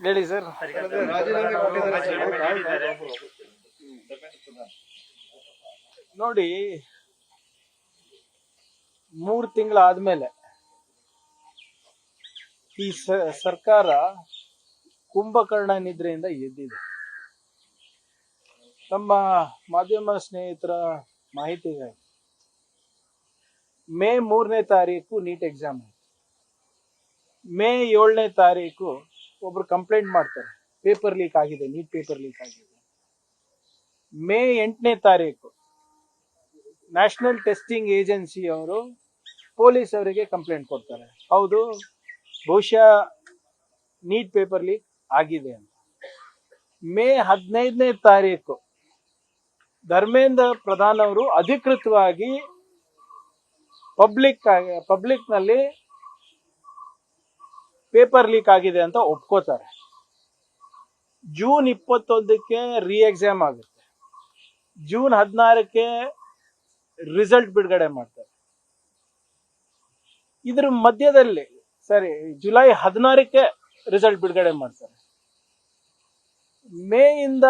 ಹೇಳಿ ಸರ್. ನೋಡಿ, 3 ತಿಂಗಳಾದ್ಮೇಲೆ ಈ ಸರ್ಕಾರ ಕುಂಭಕರ್ಣ ನಿದ್ರೆಯಿಂದ ಎದ್ದಿದೆ. ನಮ್ಮ ಮಾಧ್ಯಮ ಸ್ನೇಹಿತರ ಮಾಹಿತಿಗಾಗಿ ಮೇ 3ನೇ ತಾರೀಕು ನೀಟ್ ಎಕ್ಸಾಮ್ ಆಯ್ತು. ಮೇ 7ನೇ ತಾರೀಕು ಒಬ್ರು ಕಂಪ್ಲೇಂಟ್ ಮಾಡ್ತಾರೆ, ಪೇಪರ್ ಲೀಕ್ ಆಗಿದೆ, ನೀಟ್ ಪೇಪರ್ ಲೀಕ್ ಆಗಿದೆ. ಮೇ 8ನೇ ತಾರೀಕು ನ್ಯಾಷನಲ್ ಟೆಸ್ಟಿಂಗ್ ಏಜೆನ್ಸಿ ಅವರು ಪೊಲೀಸ್ ಅವರಿಗೆ ಕಂಪ್ಲೇಂಟ್ ಕೊಡ್ತಾರೆ, ಹೌದು ಬಹುಶಃ ನೀಟ್ ಪೇಪರ್ ಲೀಕ್ ಆಗಿದೆ ಅಂತ. ಮೇ 15ನೇ ತಾರೀಕು ಧರ್ಮೇಂದ್ರ ಪ್ರಧಾನ್ ಅವರು ಅಧಿಕೃತವಾಗಿ ಪಬ್ಲಿಕ್ ನಲ್ಲಿ ಪೇಪರ್ ಲೀಕ್ ಆಗಿದೆ ಅಂತ ಒಪ್ಕೋತಾರೆ. ಜೂನ್ 21ಕ್ಕೆ ರೀ ಎಕ್ಸಾಮ್ ಆಗುತ್ತೆ. ಜೂನ್ 16ಕ್ಕೆ ರಿಸಲ್ಟ್ ಬಿಡುಗಡೆ ಮಾಡ್ತಾರೆ. ಇದ್ರ ಮಧ್ಯದಲ್ಲಿ ಜುಲೈ 16ಕ್ಕೆ ರಿಸಲ್ಟ್ ಬಿಡುಗಡೆ ಮಾಡ್ತಾರೆ. ಮೇ ಇಂದ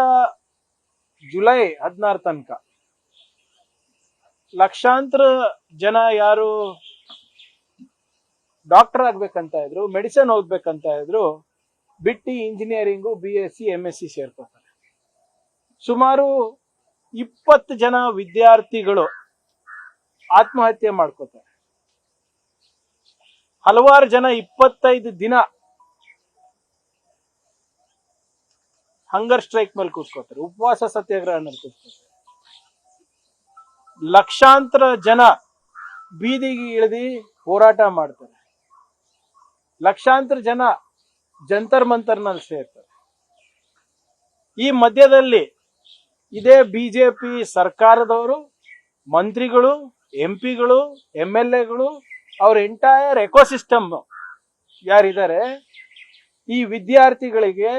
ಜುಲೈ 16 ತನಕ ಲಕ್ಷಾಂತರ ಜನ ಯಾರು ಡಾಕ್ಟರ್ ಆಗ್ಬೇಕಂತ ಇದ್ರು, ಮೆಡಿಸಿನ್ ಓದ್ಬೇಕಂತ ಇದ್ರು, ಬಿಟ್ಟು ಇಂಜಿನಿಯರಿಂಗು, BSc MSc ಸೇರ್ಕೋತಾರೆ. ಸುಮಾರು 20 ಜನ ವಿದ್ಯಾರ್ಥಿಗಳು ಆತ್ಮಹತ್ಯೆ ಮಾಡ್ಕೋತಾರೆ. ಹಲವಾರು ಜನ 25 ದಿನ ಹಂಗರ್ ಸ್ಟ್ರೈಕ್ ಮೇಲೆ ಕೂತ್ಕೋತಾರೆ, ಉಪವಾಸ ಸತ್ಯಾಗ್ರಹ ಕೂತ್ಕೋತಾರೆ. ಲಕ್ಷಾಂತರ ಜನ ಬೀದಿಗೆ ಇಳಿದು ಹೋರಾಟ ಮಾಡ್ತಾರೆ. ಲಕ್ಷಾಂತರ ಜನ ಜಂತರ್ ಮಂತರ್ನಲ್ಲಿ ಸೇರ್ತಾರೆ. ಈ ಮಧ್ಯದಲ್ಲಿ ಇದೇ ಬಿಜೆಪಿ ಸರ್ಕಾರದವರು, ಮಂತ್ರಿಗಳು, MP ಗಳು, MLAಗಳು, ಅವ್ರ ಎಂಟೈರ್ ಎಕೋಸಿಸ್ಟಮ್ ಯಾರಿದ್ದಾರೆ, ಈ ವಿದ್ಯಾರ್ಥಿಗಳಿಗೆ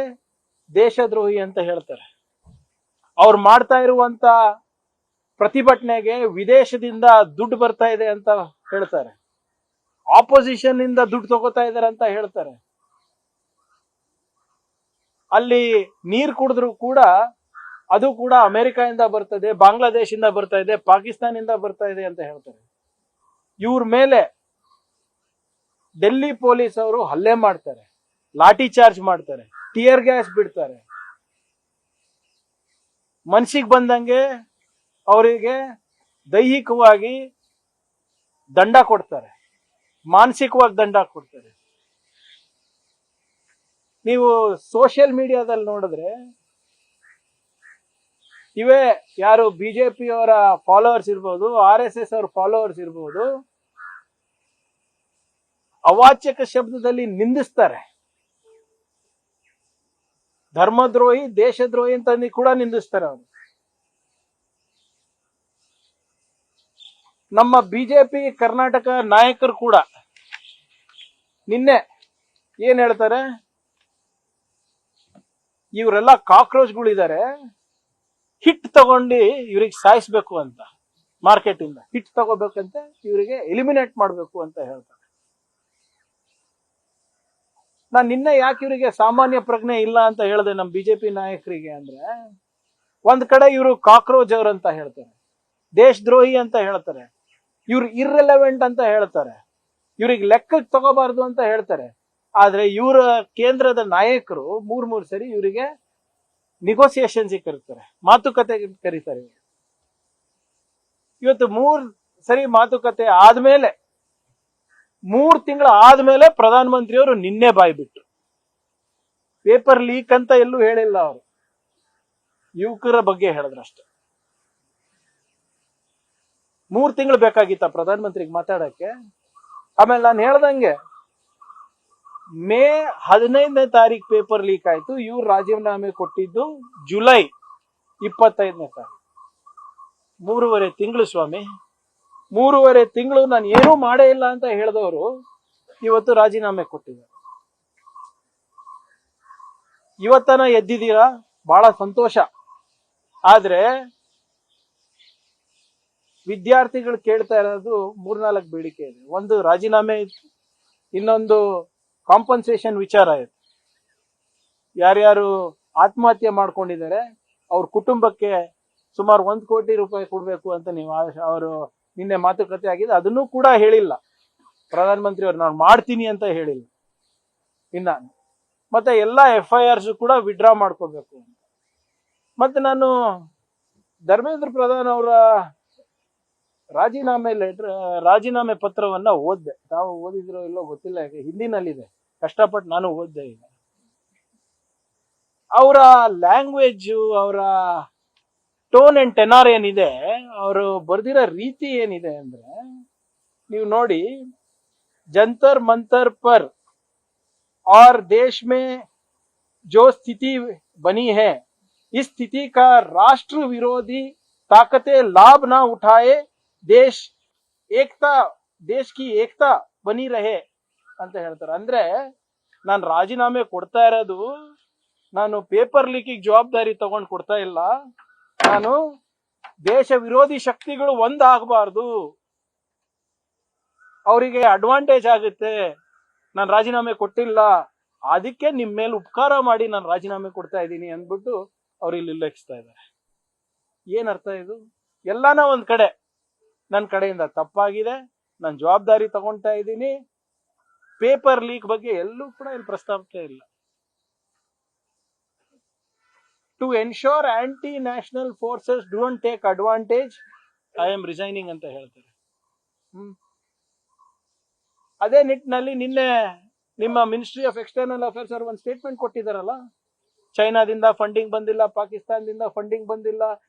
ದೇಶದ್ರೋಹಿ ಅಂತ ಹೇಳ್ತಾರೆ. ಅವ್ರು ಮಾಡ್ತಾ ಇರುವಂತ ಪ್ರತಿಭಟನೆಗೆ ವಿದೇಶದಿಂದ ದುಡ್ಡು ಬರ್ತಾ ಇದೆ ಅಂತ ಹೇಳ್ತಾರೆ. ಆಪೋಸಿಷನ್ ಇಂದ ದುಡ್ಡು ತಗೋತಾ ಇದಾರೆ ಅಂತ ಹೇಳ್ತಾರೆ. ಅಲ್ಲಿ ನೀರು ಕುಡಿದ್ರು ಕೂಡ ಅದು ಕೂಡ ಅಮೆರಿಕದಿಂದ ಬರ್ತದೆ, ಬಾಂಗ್ಲಾದೇಶದಿಂದ ಬರ್ತಾ ಇದೆ, ಪಾಕಿಸ್ತಾನದಿಂದ ಬರ್ತಾ ಇದೆ ಅಂತ ಹೇಳ್ತಾರೆ. ಇವ್ರ ಮೇಲೆ ಡೆಲ್ಲಿ ಪೊಲೀಸ್ ಅವರು ಹಲ್ಲೆ ಮಾಡ್ತಾರೆ, ಲಾಠಿ ಚಾರ್ಜ್ ಮಾಡ್ತಾರೆ, ಟಿಯರ್ ಗ್ಯಾಸ್ ಬಿಡ್ತಾರೆ. ಮನ್ಸಿಗೆ ಬಂದಂಗೆ ಅವರಿಗೆ ದೈಹಿಕವಾಗಿ ದಂಡ ಕೊಡ್ತಾರೆ, ಮಾನಸಿಕವಾಗಿ ದಂಡ ಕೊಡ್ತಾರೆ. ನೀವು ಸೋಷಿಯಲ್ ಮೀಡಿಯಾದಲ್ಲಿ ನೋಡಿದ್ರೆ ಇವೇ ಯಾರು ಬಿಜೆಪಿ ಅವರ ಫಾಲೋವರ್ಸ್ ಇರ್ಬೋದು, RSS ಅವರ ಫಾಲೋವರ್ಸ್ ಇರ್ಬೋದು, ಅವಾಚ್ಯಕ ಶಬ್ದದಲ್ಲಿ ನಿಂದಿಸ್ತಾರೆ. ಧರ್ಮದ್ರೋಹಿ, ದೇಶದ್ರೋಹಿ ಅಂತ ಕೂಡ ನಿಂದಿಸ್ತಾರೆ ಅವರು. ನಮ್ಮ ಬಿಜೆಪಿ ಕರ್ನಾಟಕ ನಾಯಕರು ಕೂಡ ನಿನ್ನೆ ಏನ್ ಹೇಳ್ತಾರೆ, ಇವರೆಲ್ಲ ಕಾಕ್ರೋಚ್ಗಳಿದ್ದಾರೆ, ಹಿಟ್ ತಗೊಂಡು ಇವ್ರಿಗೆ ಸಾಯಿಸ್ಬೇಕು ಅಂತ, ಮಾರ್ಕೆಟ್ ಇಂದ ಹಿಟ್ ತಗೋಬೇಕಂತ, ಇವರಿಗೆ ಎಲಿಮಿನೇಟ್ ಮಾಡ್ಬೇಕು ಅಂತ ಹೇಳ್ತಾರೆ. ನಾನ್ ನಿನ್ನೆ ಯಾಕೆ ಇವರಿಗೆ ಸಾಮಾನ್ಯ ಪ್ರಜ್ಞೆ ಇಲ್ಲ ಅಂತ ಹೇಳಿದೆ ನಮ್ಮ ಬಿಜೆಪಿ ನಾಯಕರಿಗೆ ಅಂದ್ರೆ, ಒಂದ್ ಕಡೆ ಇವರು ಕಾಕ್ರೋಚ್ ಅವ್ರಂತ ಹೇಳ್ತಾರೆ, ದೇಶದ್ರೋಹಿ ಅಂತ ಹೇಳ್ತಾರೆ, ಇವ್ರು ಇರ್ರೆಲೆವೆಂಟ್ ಅಂತ ಹೇಳ್ತಾರೆ, ಇವ್ರಿಗೆ ಲೆಕ್ಕಕ್ಕೆ ತಗೋಬಾರ್ದು ಅಂತ ಹೇಳ್ತಾರೆ. ಆದ್ರೆ ಇವರ ಕೇಂದ್ರದ ನಾಯಕರು ಮೂರ್ ಸರಿ ಇವರಿಗೆ ನಿಗೋಸಿಯೇಷನ್ಸ್ ಕರೀತಾರೆ, ಮಾತುಕತೆ ಕರೀತಾರೆ. ಇವತ್ತು 3 ಸರಿ ಮಾತುಕತೆ ಆದ್ಮೇಲೆ, 3 ತಿಂಗಳ ಆದ್ಮೇಲೆ ಪ್ರಧಾನ ಮಂತ್ರಿಯವರು ನಿನ್ನೆ ಬಾಯ್ ಬಿಟ್ರು. ಪೇಪರ್ ಲೀಕ್ ಅಂತ ಎಲ್ಲೂ ಹೇಳಿಲ್ಲ ಅವರು, ಯುವಕರ ಬಗ್ಗೆ ಹೇಳಿದ್ರಷ್ಟೆ. 3 ತಿಂಗಳು ಬೇಕಾಗಿತ್ತ ಪ್ರಧಾನ ಮಂತ್ರಿಗೆ ಮಾತಾಡಕ್ಕೆ? ಆಮೇಲೆ ನಾನು ಹೇಳ್ದಂಗೆ ಮೇ 15ನೇ ತಾರೀಕು ಪೇಪರ್ ಲೀಕ್ ಆಯ್ತು, ಇವ್ರು ರಾಜೀನಾಮೆ ಕೊಟ್ಟಿದ್ದು ಜುಲೈ 25ನೇ ತಾರೀಕು. 3.5 ತಿಂಗಳು ಸ್ವಾಮಿ, 3.5 ತಿಂಗಳು ನಾನು ಏನೂ ಮಾಡೇ ಇಲ್ಲ ಅಂತ ಹೇಳಿದವರು ಇವತ್ತು ರಾಜೀನಾಮೆ ಕೊಟ್ಟಿದ್ದಾರೆ. ಇವತ್ತನ ಎದ್ದಿದ್ದೀರಾ, ಬಹಳ ಸಂತೋಷ. ಆದ್ರೆ ವಿದ್ಯಾರ್ಥಿಗಳು ಕೇಳ್ತಾ ಇರೋದು 3-4 ಬೇಡಿಕೆ ಇದೆ. ಒಂದು ರಾಜೀನಾಮೆ ಇತ್ತು, ಇನ್ನೊಂದು ಕಾಂಪನ್ಸೇಷನ್ ವಿಚಾರ ಇದೆ. ಯಾರ್ಯಾರು ಆತ್ಮಹತ್ಯೆ ಮಾಡ್ಕೊಂಡಿದ್ದಾರೆ ಅವ್ರ ಕುಟುಂಬಕ್ಕೆ ಸುಮಾರು 1 ಕೋಟಿ ರೂಪಾಯಿ ಕೊಡ್ಬೇಕು ಅಂತ ನೀವು ಅವರು ನಿನ್ನೆ ಮಾತುಕತೆ ಆಗಿದೆ. ಅದನ್ನೂ ಕೂಡ ಹೇಳಿಲ್ಲ ಪ್ರಧಾನಮಂತ್ರಿ ಅವರು, ನಾನು ಮಾಡ್ತೀನಿ ಅಂತ ಹೇಳಿಲ್ಲ ಇನ್ನ. ಮತ್ತೆ ಎಲ್ಲಾ FIRs ಕೂಡ ವಿಡ್ರಾ ಮಾಡ್ಕೋಬೇಕು ಅಂತ. ಮತ್ತೆ ನಾನು ಧರ್ಮೇಂದ್ರ ಪ್ರಧಾನ್ ಅವರ ರಾಜೀನಾಮೆ ಪತ್ರವನ್ನ ಓದ್ದೆ. ತಾವು ಓದಿದ್ರೋ ಇಲ್ಲೋ ಗೊತ್ತಿಲ್ಲ, ಹಿಂದಿನಲ್ಲಿದೆ, ಕಷ್ಟಪಟ್ಟು ನಾನು ಓದ್ದೆ. ಈಗ ಅವರ ಲ್ಯಾಂಗ್ವೇಜ್, ಅವರ ಟೋನ್ ಅಂಡ್ ಟೆನಾರ್ ಏನಿದೆ, ಅವರು ಬರ್ದಿರೋ ರೀತಿ ಏನಿದೆ ಅಂದ್ರೆ, ನೀವು ನೋಡಿ, ಜಂತರ್ ಮಂತರ್ ಪರ್ और देश में जो स्थिति बनी है, इस स्थिति का राष्ट्र विरोधी ताकतें लाभ ना उठाए, देश की एकता बनी रहे ಅಂತ ಹೇಳ್ತಾರೆ. ಅಂದ್ರೆ ನಾನು ರಾಜೀನಾಮೆ ಕೊಡ್ತಾ ಇರೋದು ನಾನು ಪೇಪರ್ ಲೀಕಿಗೆ ಜವಾಬ್ದಾರಿ ತಗೊಂಡು ಕೊಡ್ತಾ ಇಲ್ಲ, ನಾನು ದೇಶ ವಿರೋಧಿ ಶಕ್ತಿಗಳು ಒಂದಾಗಬಾರ್ದು, ಅವರಿಗೆ ಅಡ್ವಾಂಟೇಜ್ ಆಗುತ್ತೆ, ನಾನು ರಾಜೀನಾಮೆ ಕೊಟ್ಟಿಲ್ಲ, ಅದಕ್ಕೆ ನಿಮ್ ಮೇಲೆ ಉಪಕಾರ ಮಾಡಿ ನಾನು ರಾಜೀನಾಮೆ ಕೊಡ್ತಾ ಇದ್ದೀನಿ ಅಂದ್ಬಿಟ್ಟು ಅವ್ರು ಇಲ್ಲಿ ಉಲ್ಲೇಖಿಸ್ತಾ ಇದ್ದಾರೆ. ಏನ್ ಅರ್ಥ ಇದು? ಎಲ್ಲಾನ ಒಂದ್ ಕಡೆ ನನ್ನ ಕಡೆಯಿಂದ ತಪ್ಪಾಗಿದೆ, ನಾನು ಜವಾಬ್ದಾರಿ ತಗೊಳ್ತಾ ಇದ್ದೀನಿ, ಪೇಪರ್ ಲೀಕ್ ಬಗ್ಗೆ ಎಲ್ಲೂ ಕೂಡ ಇಲ್ಲಿ ಪ್ರಸ್ತಾವನೆ ಇಲ್ಲ. To ensure anti national forces don't take advantage, I am resigning ಅಂತ ಹೇಳ್ತಾರೆ. ಅದೇ ನಿಟ್ಟಿನಲ್ಲಿ ನಿನ್ನೆ ನಿಮ್ಮ ಮಿನಿಸ್ಟ್ರಿ ಆಫ್ ಎಕ್ಸ್ಟರ್ನಲ್ ಅಫೇರ್ಸ್ ಅವರು ಒಂದು ಸ್ಟೇಟ್ಮೆಂಟ್ ಕೊಟ್ಟಿದ್ದಾರಲ್ಲ, ಚೈನಾದಿಂದ ಫಂಡಿಂಗ್ ಬಂದಿಲ್ಲ, ಪಾಕಿಸ್ತಾನದಿಂದ ಫಂಡಿಂಗ್ ಬಂದಿಲ್ಲ,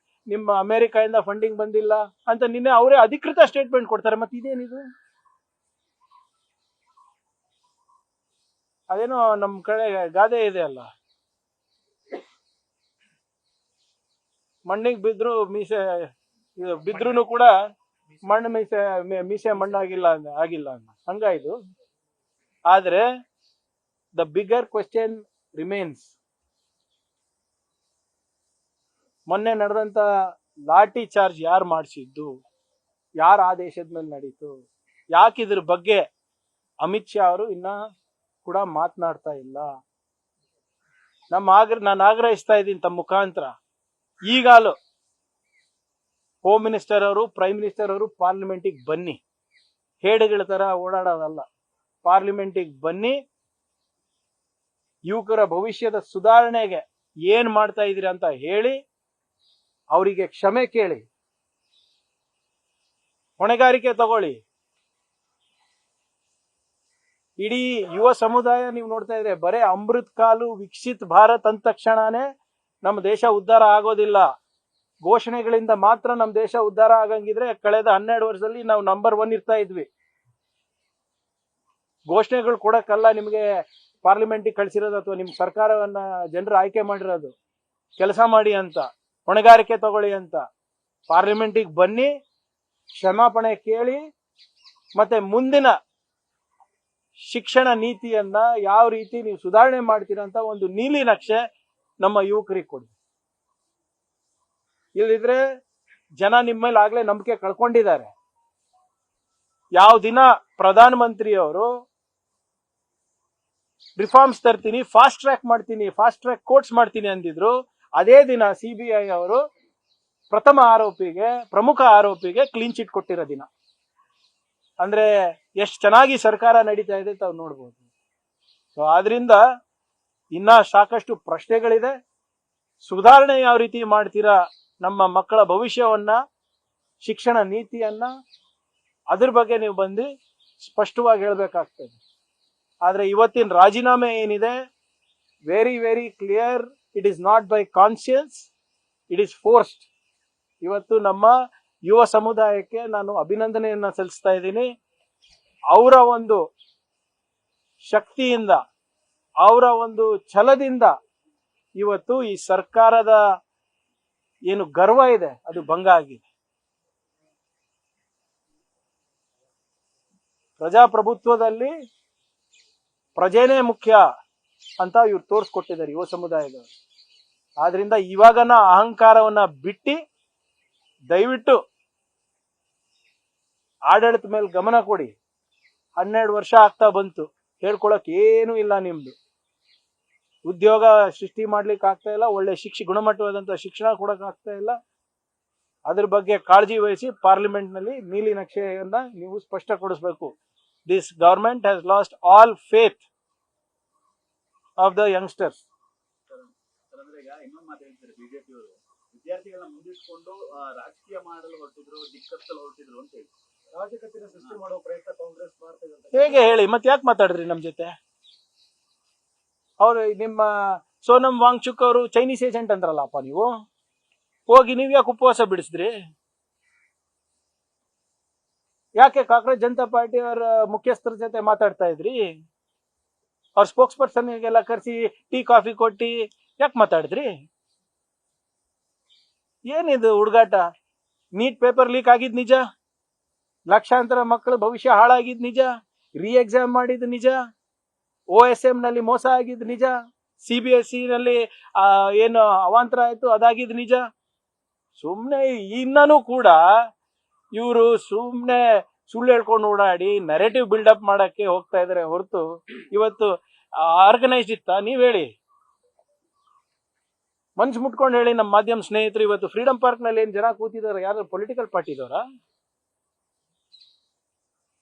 ನಿಮ್ಮ ಅಮೆರಿಕಾದಿಂದ ಫಂಡಿಂಗ್ ಬಂದಿಲ್ಲ ಅಂತ ನಿನ್ನೆ ಅವರೇ ಅಧಿಕೃತ ಸ್ಟೇಟ್ಮೆಂಟ್ ಕೊಡ್ತಾರೆ. ಮತ್ತೆ ಇದೇನಿದು? ಅದೇನೋ ನಮ್ ಕಡೆ ಗಾದೆ ಇದೆ ಅಲ್ಲ, ಮಣ್ಣಿಗೆ ಬಿದ್ರು ಮೀಸೆ ಬಿದ್ರೂ ಕೂಡ ಮಣ್ಣು ಮೀಸೆ ಮಣ್ಣಾಗಿಲ್ಲ ಆಗಿಲ್ಲ ಅಂತ ಹಂಗಾಯ್ತು. ಆದ್ರೆ ದ ಬಿಗರ್ ಕ್ವೆಶ್ಚನ್ ರಿಮೇನ್ಸ್, ಮೊನ್ನೆ ನಡೆದಂತ ಲಾಠಿ ಚಾರ್ಜ್ ಯಾರು ಮಾಡಿಸಿದ್ದು, ಯಾರ ಆದೇಶದ ಮೇಲೆ ನಡೀತು, ಯಾಕಿದ್ರ ಬಗ್ಗೆ ಅಮಿತ್ ಶಾ ಅವರು ಇನ್ನ ಕೂಡ ಮಾತನಾಡ್ತಾ ಇಲ್ಲ? ನಾನು ಆಗ್ರಹಿಸ್ತಾ ಇದ್ದೀನಿ ತಮ್ಮ ಮುಖಾಂತರ, ಈಗಾಲೂ ಹೋಮ್ ಮಿನಿಸ್ಟರ್ ಅವರು, ಪ್ರೈಮ್ ಮಿನಿಸ್ಟರ್ ಅವರು ಪಾರ್ಲಿಮೆಂಟಿಗೆ ಬನ್ನಿ, ಹೇಡುಗಳ ತರ ಓಡಾಡೋದಲ್ಲ, ಪಾರ್ಲಿಮೆಂಟಿಗೆ ಬನ್ನಿ, ಯುವಕರ ಭವಿಷ್ಯದ ಸುಧಾರಣೆಗೆ ಏನ್ ಮಾಡ್ತಾ ಇದೀರಿ ಅಂತ ಹೇಳಿ, ಅವರಿಗೆ ಕ್ಷಮೆ ಕೇಳಿ, ಹೊಣೆಗಾರಿಕೆ ತಗೊಳ್ಳಿ. ಇಡೀ ಯುವ ಸಮುದಾಯ ನೀವು ನೋಡ್ತಾ ಇದ್ರೆ ಬರೇ ಅಮೃತ್ ಕಾಲು ವಿಕಸಿತ್ ಭಾರತ್ ಅಂದ ತಕ್ಷಣನೇ ನಮ್ಮ ದೇಶ ಉದ್ಧಾರ ಆಗೋದಿಲ್ಲ. ಘೋಷಣೆಗಳಿಂದ ಮಾತ್ರ ನಮ್ಮ ದೇಶ ಉದ್ಧಾರ ಆಗಂಗಿದ್ರೆ ಕಳೆದ 12 ವರ್ಷದಲ್ಲಿ ನಾವು ನಂಬರ್ 1 ಇರ್ತಾ ಇದ್ವಿ. ಘೋಷಣೆಗಳು ಕೊಡಕ್ಕಲ್ಲ ನಿಮ್ಗೆ ಪಾರ್ಲಿಮೆಂಟಿಗೆ ಕಳ್ಸಿರೋದು ಅಥವಾ ನಿಮ್ ಸರ್ಕಾರವನ್ನ ಜನರು ಆಯ್ಕೆ ಮಾಡಿರೋದು, ಕೆಲಸ ಮಾಡಿ ಅಂತ, ಹೊಣೆಗಾರಿಕೆ ತಗೊಳ್ಳಿ ಅಂತ. ಪಾರ್ಲಿಮೆಂಟಿಗೆ ಬನ್ನಿ, ಕ್ಷಮಾಪಣೆ ಕೇಳಿ, ಮತ್ತೆ ಮುಂದಿನ ಶಿಕ್ಷಣ ನೀತಿಯನ್ನ ಯಾವ ರೀತಿ ನೀವು ಸುಧಾರಣೆ ಮಾಡ್ತೀರಾ ಅಂತ ಒಂದು ನೀಲಿ ನಕ್ಷೆ ನಮ್ಮ ಯುವಕರಿಗೆ ಕೊಡಿ. ಇಲ್ಲದಿದ್ರೆ ಜನ ನಿಮ್ಮ ಮೇಲೆ ಆಗ್ಲೇ ನಂಬಿಕೆ ಕಳ್ಕೊಂಡಿದ್ದಾರೆ. ಯಾವ ದಿನ ಪ್ರಧಾನ ಮಂತ್ರಿ ಅವರು ರಿಫಾರ್ಮ್ಸ್ ತರ್ತೀನಿ, ಫಾಸ್ಟ್ ಟ್ರ್ಯಾಕ್ ಮಾಡ್ತೀನಿ, ಫಾಸ್ಟ್ ಟ್ರ್ಯಾಕ್ ಕೋರ್ಟ್ಸ್ ಮಾಡ್ತೀನಿ ಅಂದಿದ್ರು, ಅದೇ ದಿನ CBI ಅವರು ಪ್ರಮುಖ ಆರೋಪಿಗೆ ಕ್ಲೀನ್ ಚಿಟ್ ಕೊಟ್ಟಿರೋ ದಿನ. ಅಂದ್ರೆ ಎಷ್ಟು ಚೆನ್ನಾಗಿ ಸರ್ಕಾರ ನಡೀತಾ ಇದೆ ತಾವು ನೋಡ್ಬೋದು. ಸೊ ಆದ್ರಿಂದ ಇನ್ನ ಸಾಕಷ್ಟು ಪ್ರಶ್ನೆಗಳಿದೆ. ಸುಧಾರಣೆ ಯಾವ ರೀತಿ ಮಾಡ್ತೀರಾ, ನಮ್ಮ ಮಕ್ಕಳ ಭವಿಷ್ಯವನ್ನ, ಶಿಕ್ಷಣ ನೀತಿಯನ್ನ, ಅದ್ರ ಬಗ್ಗೆ ನೀವು ಬಂದು ಸ್ಪಷ್ಟವಾಗಿ ಹೇಳ್ಬೇಕಾಗ್ತದೆ. ಆದ್ರೆ ಇವತ್ತಿನ ರಾಜೀನಾಮೆ ಏನಿದೆ, very very clear, it is not by conscience, it is forced. ಇವತ್ತು ನಮ್ಮ ಯುವ ಸಮುದಾಯಕ್ಕೆ ನಾನು ಅಭಿನಂದನೆಯನ್ನ ಸಲ್ಲಿಸ್ತಾ ಇದ್ದೀನಿ. ಅವರ ಒಂದು ಶಕ್ತಿಯಿಂದ, ಅವರ ಒಂದು ಛಲದಿಂದ ಇವತ್ತು ಈ ಸರ್ಕಾರದ ಏನು ಗರ್ವ ಇದೆ ಅದು ಭಂಗ ಆಗಿದೆ. ಪ್ರಜಾಪ್ರಭುತ್ವದಲ್ಲಿ ಪ್ರಜೆನೇ ಮುಖ್ಯ ಅಂತ ಇವ್ರು ತೋರಿಸ್ಕೊಟ್ಟಿದ್ದಾರೆ ಯುವ ಸಮುದಾಯದವರು. ಆದ್ರಿಂದ ಇವಾಗನ ಅಹಂಕಾರವನ್ನ ಬಿಟ್ಟು ದಯವಿಟ್ಟು ಆಡಳಿತ ಮೇಲೆ ಗಮನ ಕೊಡಿ. 12 ವರ್ಷ ಆಗ್ತಾ ಬಂತು, ಹೇಳ್ಕೊಳಕ್ ಏನೂ ಇಲ್ಲ ನಿಮ್ದು. ಉದ್ಯೋಗ ಸೃಷ್ಟಿ ಮಾಡ್ಲಿಕ್ಕೆ ಆಗ್ತಾ ಇಲ್ಲ, ಒಳ್ಳೆ ಗುಣಮಟ್ಟವಾದಂತಹ ಶಿಕ್ಷಣ ಕೊಡಕ್ ಆಗ್ತಾ ಇಲ್ಲ. ಅದ್ರ ಬಗ್ಗೆ ಕಾಳಜಿ ವಹಿಸಿ ಪಾರ್ಲಿಮೆಂಟ್ ನಲ್ಲಿ ನೀಲಿ ನಕ್ಷೆಯನ್ನ ನೀವು ಸ್ಪಷ್ಟಪಡಿಸಬೇಕು. This government has last all faith of the youngsters. ಇನ್ನೊಂದು ಮಾತು ಹೇಳ್ತಾರೆ ಬಿಜೆಪಿ ಅವರು, ವಿದ್ಯಾರ್ಥಿಗಳನ್ನ ಮುಂದಿಟ್ಕೊಂಡು ರಾಜಕೀಯ ಮಾಡಲು ಹೊರಟಿದ್ರು, ದಿಕ್ಕತ್ತಲು ಹೊರಟಿದ್ರು ಅಂತ ಹೇಳಿ ರಾಜಕೀಯ ಸೃಷ್ಟಿ ಮಾಡುವ ಪ್ರಯತ್ನ ಕಾಂಗ್ರೆಸ್ ಮಾಡ್ತಾ ಇದೆ. ಹೇಗೆ ಹೇಳಿ, ಮತ್ತೆ ಯಾಕೆ ಮಾತಾಡ್ರಿ ನಮ್ ಜೊತೆ? ಅವ್ರು ನಿಮ್ಮ ಸೋನಂ ವಾಂಗ್ಚುಕ್ ಅವರು ಚೈನೀಸ್ ಏಜೆಂಟ್ ಅಂದ್ರಲ್ಲಪ್ಪ, ನೀವು ಹೋಗಿ ನೀವ್ ಯಾಕೆ ಉಪವಾಸ ಬಿಡಿಸಿದ್ರಿ? ಯಾಕೆ ಕಾಂಗ್ರೆಸ್ ಜನತಾ ಪಾರ್ಟಿ ಅವರ ಮುಖ್ಯಸ್ಥರ ಜೊತೆ ಮಾತಾಡ್ತಾ ಇದ್ರಿ? ಅವ್ರ ಸ್ಪೋಕ್ಸ್ ಪರ್ಸನ್ಗೆಲ್ಲ ಕರೆಸಿ ಟೀ ಕಾಫಿ ಕೊಟ್ಟಿ ಯಾಕೆ ಮಾತಾಡಿದ್ರಿ? ಏನಿದು ಹುಡುಗಾಟ? ನೀಟ್ ಪೇಪರ್ ಲೀಕ್ ಆಗಿದ್ ನಿಜ, ಲಕ್ಷಾಂತರ ಮಕ್ಕಳ ಭವಿಷ್ಯ ಹಾಳಾಗಿದ್ ನಿಜ, ಎಕ್ಸಾಮ್ ಮಾಡಿದ್ ನಿಜ, OSM ನಲ್ಲಿ ಮೋಸ ಆಗಿದ್ ನಿಜ, CBSE ನಲ್ಲಿ ಏನು ಅವಾಂತರ ಆಯ್ತು ಅದಾಗಿದ್ ನಿಜ. ಸುಮ್ನೆ ಇನ್ನೂ ಕೂಡ ಇವರು ಸುಮ್ನೆ ಸುಳ್ಳು ಹೇಳ್ಕೊಂಡು ಓಡಾಡಿ ನರೇಟಿವ್ ಬಿಲ್ಡಪ್ ಮಾಡಕ್ಕೆ ಹೋಗ್ತಾ ಇದಾರೆ ಹೊರತು ಇವತ್ತು ಆರ್ಗನೈಸ್ಡ್ ಇತ್ತ? ನೀವ್ ಹೇಳಿ, ಮನ್ಸು ಮುಟ್ಕೊಂಡು ಹೇಳಿ. ನಮ್ಮ ಮಾಧ್ಯಮ ಸ್ನೇಹಿತರು ಇವತ್ತು ಫ್ರೀಡಂ ಪಾರ್ಕ್ ನಲ್ಲಿ ಏನ್ ಜನ ಕೂತಿದಾರೆ, ಯಾರು ಪೊಲಿಟಿಕಲ್ ಪಾರ್ಟಿ ಇದವರ?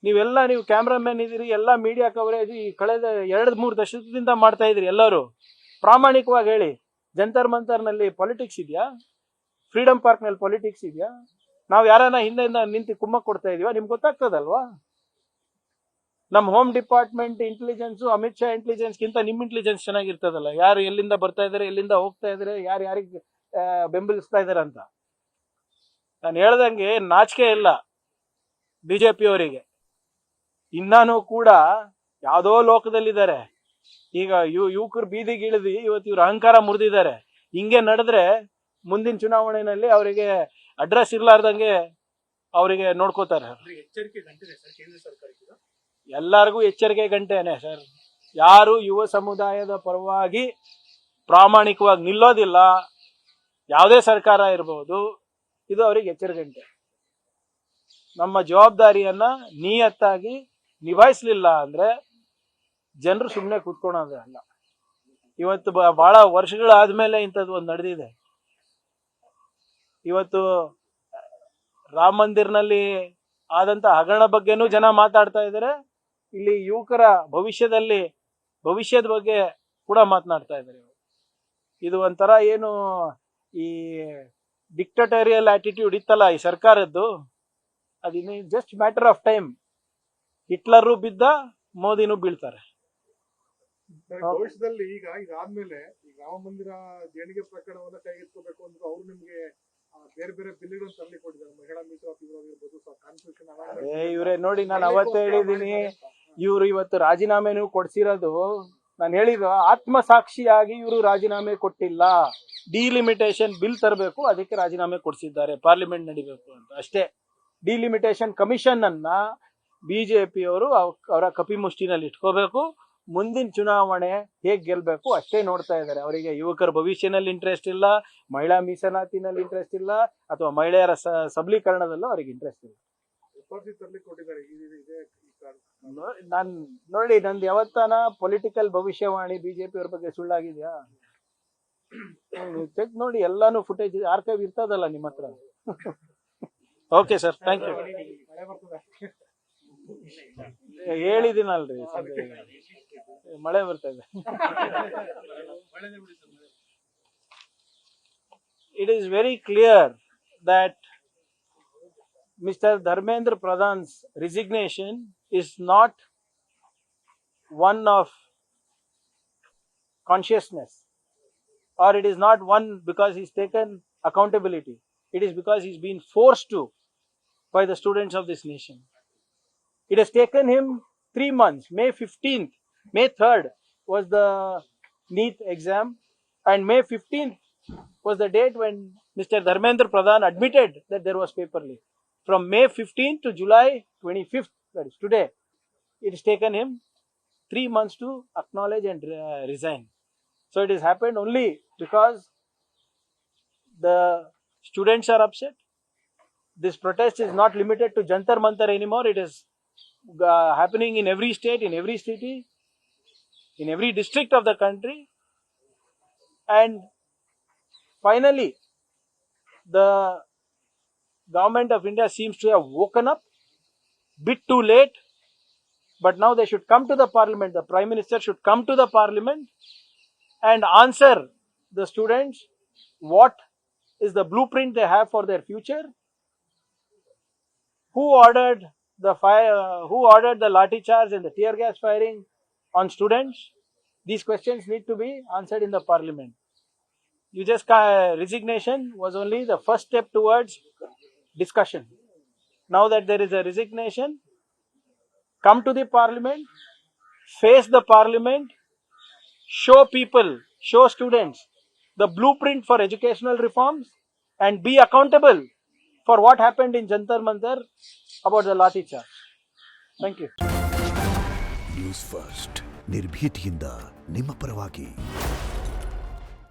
ನೀವು ಕ್ಯಾಮ್ರಾಮನ್ ಇದೀರಿ, ಎಲ್ಲಾ ಮೀಡಿಯಾ ಕವರೇಜ್ ಈ ಕಳೆದ 2-3 ದಶಕದಿಂದ ಮಾಡ್ತಾ ಇದ್ರಿ. ಎಲ್ಲರೂ ಪ್ರಾಮಾಣಿಕವಾಗಿ ಹೇಳಿ, ಜಂತರ್ ಮಂತರ್ ನಲ್ಲಿ ಪಾಲಿಟಿಕ್ಸ್ ಇದೆಯಾ? ಫ್ರೀಡಂ ಪಾರ್ಕ್ ನಲ್ಲಿ ಪಾಲಿಟಿಕ್ಸ್ ಇದೆಯಾ? ನಾವ್ ಯಾರನ್ನ ಹಿಂದೆಯಿಂದ ನಿಂತು ಕುಮ್ಮಕ್ ಕೊಡ್ತಾ ಇದೀವ? ನಿಮ್ಗೆ ಗೊತ್ತಾಗ್ತದಲ್ವಾ? ನಮ್ home department intelligence, Amit Shah intelligence ಗಿಂತ ನಿಮ್ ಇಂಟೆಲಿಜೆನ್ಸ್ ಚೆನ್ನಾಗಿರ್ತದಲ್ಲ. ಯಾರು ಎಲ್ಲಿಂದ ಬರ್ತಾ ಇದಾರೆ, ಎಲ್ಲಿಂದ ಹೋಗ್ತಾ ಇದಾರೆ, ಯಾರು ಯಾರಿಗೆ ಬೆಂಬಲಿಸ್ತಾ ಇದಾರೆ ಅಂತ. ನಾನು ಹೇಳ್ದಂಗೆ ನಾಚಿಕೆ ಇಲ್ಲ ಬಿಜೆಪಿ ಅವರಿಗೆ. ಇನ್ನಾನು ಕೂಡ ಯಾವ್ದೋ ಲೋಕದಲ್ಲಿದ್ದಾರೆ. ಈಗ ಯುವಕರು ಬೀದಿಗೆ ಇಳಿದು ಇವತ್ತು ಇವ್ರ ಅಹಂಕಾರ ಮುರಿದಿದ್ದಾರೆ. ಹಿಂಗೆ ನಡೆದ್ರೆ ಮುಂದಿನ ಚುನಾವಣೆಯಲ್ಲಿ ಅವರಿಗೆ ಅಡ್ರೆಸ್ ಇರ್ಲಾರ್ದಂಗೆ ಅವರಿಗೆ ನೋಡ್ಕೋತಾರೆ. ಎಚ್ಚರಿಕೆ ಗಂಟೆ ಸರ್ ಕೇಂದ್ರ ಸರ್ಕಾರಕ್ಕೆ. ಎಲ್ಲರಿಗೂ ಎಚ್ಚರಿಕೆ ಗಂಟೆನೆ ಸರ್. ಯಾರು ಯುವ ಸಮುದಾಯದ ಪರವಾಗಿ ಪ್ರಾಮಾಣಿಕವಾಗಿ ನಿಲ್ಲೋದಿಲ್ಲ, ಯಾವುದೇ ಸರ್ಕಾರ ಇರಬಹುದು, ಇದು ಅವರಿಗೆ ಎಚ್ಚರಿಕೆ ಗಂಟೆ. ನಮ್ಮ ಜವಾಬ್ದಾರಿಯನ್ನ ನಿಯತ್ತಾಗಿ ನಿಭಾಯಿಸಲಿಲ್ಲ ಅಂದ್ರೆ ಜನರು ಸುಮ್ಮನೆ ಕೂತ್ಕೊಳ್ಳೋದಲ್ಲ. ಇವತ್ತು ಬಹಳ ವರ್ಷಗಳಾದ್ಮೇಲೆ ಇಂಥದ್ದು ಒಂದು ನಡೆದಿದೆ. ಇವತ್ತು ರಾಮ ಮಂದಿರ್ನಲ್ಲಿ ಆದಂತ ಹಗರಣ ಬಗ್ಗೆನೂ ಜನ ಮಾತಾಡ್ತಾ ಇದ್ದಾರೆ. ಇಲ್ಲಿ ಯುವಕರ ಭವಿಷ್ಯದ ಬಗ್ಗೆ ಕೂಡ ಮಾತನಾಡ್ತಾ ಇದ್ದಾರೆ. ಇದು ಒಂಥರ ಏನು ಈ ಡಿಕ್ಟಟೋರಿಯಲ್ ಆಟಿಟ್ಯೂಡ್ ಇತ್ತಲ್ಲ ಈ ಸರ್ಕಾರದ್ದು, ಅದಿನ್ನು just matter of time. Hitler ಬಿದ್ದ, ಮೋದಿನೂ ಬೀಳ್ತಾರೆ. ಭವಿಷ್ಯದಲ್ಲಿ ಈಗ ಇದಾದ್ಮೇಲೆ ಈ ರಾಮ ಮಂದಿರ ದೇಣಿಗೆ ಪ್ರಕರಣವನ್ನ ಕೈಗೆತ್ಕೋಬೇಕು ಅಂದ್ರೆ ಅವ್ರು ನಿಮ್ಗೆ ಬೇರೆ ಬೇರೆ ಬಿಲ್ಗಳನ್ನು ತರಲಿ ಕೊಟ್ಟಿದ್ದಾರೆ. ಮಹಿಳಾ ಮೀಸಲಾತಿ ಇರ್ಬೋದು, ಕಾನ್ಸ್ಟಿಟ್ಯೂಷನ್. ಇವ್ರೆ ನೋಡಿ, ನಾನು ಅವತ್ತೇ ಹೇಳಿದೀನಿ, ಇವ್ರು ಇವತ್ತು ರಾಜೀನಾಮೆನೂ ಕೊಡ್ಸಿರೋದು, ನಾನು ಹೇಳಿದ ಆತ್ಮಸಾಕ್ಷಿಯಾಗಿ ಇವರು ರಾಜೀನಾಮೆ ಕೊಟ್ಟಿಲ್ಲ. ಡಿಲಿಮಿಟೇಷನ್ ಬಿಲ್ ತರಬೇಕು, ಅದಕ್ಕೆ ರಾಜೀನಾಮೆ ಕೊಡಿಸಿದ್ದಾರೆ, ಪಾರ್ಲಿಮೆಂಟ್ ನಡಿಬೇಕು ಅಂತ ಅಷ್ಟೇ. ಡಿಲಿಮಿಟೇಷನ್ ಕಮಿಷನ್ ಅನ್ನ ಬಿಜೆಪಿಯವರು ಅವರ ಕಪಿಮುಷ್ಟಿನಲ್ಲಿ ಇಟ್ಕೋಬೇಕು. ಮುಂದಿನ ಚುನಾವಣೆ ಹೇಗ್ ಗೆಲ್ಬೇಕು ಅಷ್ಟೇ ನೋಡ್ತಾ ಇದ್ದಾರೆ. ಅವರಿಗೆ ಯುವಕರ ಭವಿಷ್ಯನಲ್ಲಿ ಇಂಟ್ರೆಸ್ಟ್ ಇಲ್ಲ, ಮಹಿಳಾ ಮೀಸಲಾತಿನಲ್ಲಿ ಇಂಟ್ರೆಸ್ಟ್ ಇಲ್ಲ, ಅಥವಾ ಮಹಿಳೆಯರ ಸಬಲೀಕರಣದಲ್ಲೂ ಅವ್ರಿಗೆ ಇಂಟ್ರೆಸ್ಟ್ ಇಲ್ಲ. ನಾನ್ ನೋಡಿ, ನಂದು ಯಾವತ್ತಾನ ಪೊಲಿಟಿಕಲ್ ಭವಿಷ್ಯವಾಣಿ ಬಿಜೆಪಿ ಅವ್ರ ಬಗ್ಗೆ ಸುಳ್ಳಾಗಿದ್ಯಾ? ಚೆಕ್ ನೋಡಿ, ಎಲ್ಲಾನು ಫುಟೇಜ್ ಆರ್ಕೈವ್ ಇರ್ತದಲ್ಲ ನಿಮ್ಮ ಹತ್ರ. Okay sir, thank you. ಹೇಳಿದಿನಲ್ರಿ, ಮಳೆ ಬರ್ತಾ ಇದೆ. It is very clear that Mr. Dharmendra Pradhan's resignation is not one of consciousness, or it is not one because he's taken accountability. It is because he's been forced to by the students of this nation. It has taken him 3 months. May 15th, May 3rd was the NEET exam, and May 15th was the date when Mr. Dharmendra Pradhan admitted that there was paper leak. From May 15th to July 25th, that is today, it has taken him 3 months to acknowledge and resign. So it has happened only because the students are upset. This protest is not limited to Jantar Mantar anymore. It is happening in every state, in every city, in every district of the country. And finally, the government of India seems to have woken up, bit too late, but now they should come to the parliament. The Prime Minister should come to the parliament and answer the students what is the blueprint they have for their future. Who ordered the fire? Who ordered the lathi charge and the tear gas firing on students? These questions need to be answered in the parliament. You just resignation was only the first step towards discussion. Now that there is a resignation, come to the parliament, face the parliament, show people, show students the blueprint for educational reforms, and be accountable for what happened in Jantar Mantar about the lathi charge. Thank you. News first ನಿರ್ಭೀತಿಯಿಂದ ನಿಮ್ಮ ಪರವಾಗಿ.